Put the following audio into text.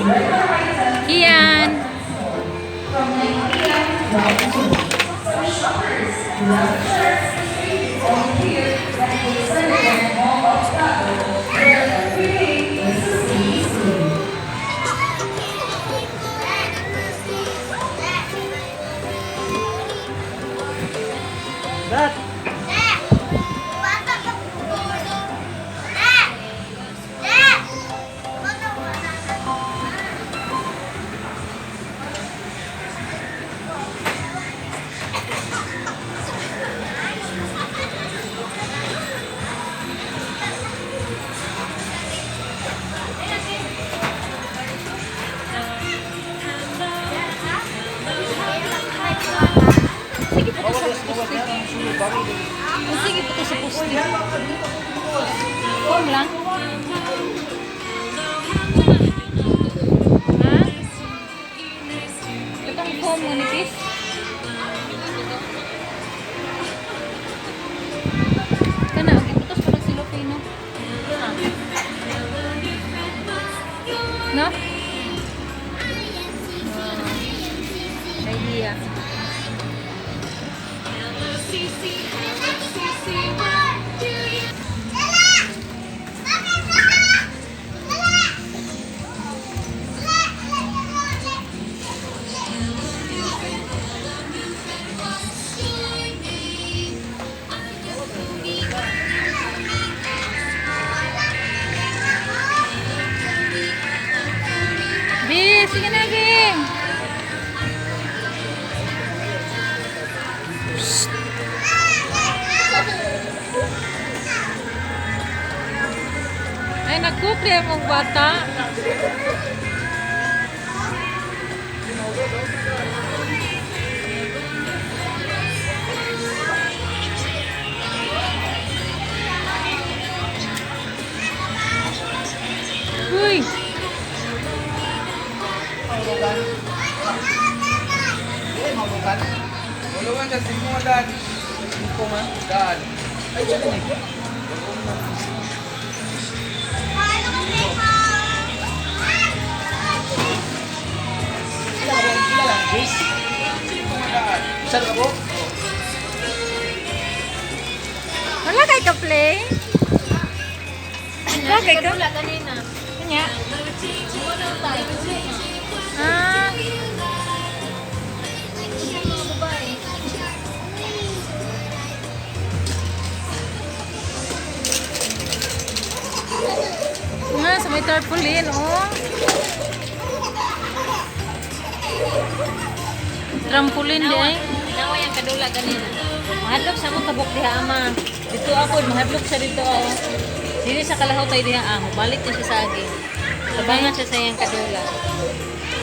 Kian. Dad! Sige po ito sa poste. Form lang. Ha? Itong form mo, Nikis? Kana, iputos ko lang si Lopino. No? Idea. Bis, sige na, Ging. Ay, nagkukli mong bata. Uy! Tulungan dyan, sige mo dad. Sige mo dad. Ay, dyan na eh. Saan ka po? Wala kay ka play? Wala kay ka? Wala kanina. Kanya? Wala tayo. Ah, Babae. nga, sa may tarpaulin, oh. Trampolin di ay. Naway ang kadula kanina. Mahadlok sa mong tabok diha ama. Dito ako, mahadlok sa dito ako. Dili sa kalahaw tayo diha amo. Balik na siya sa agi. Tabangan siya sa iyang kadula.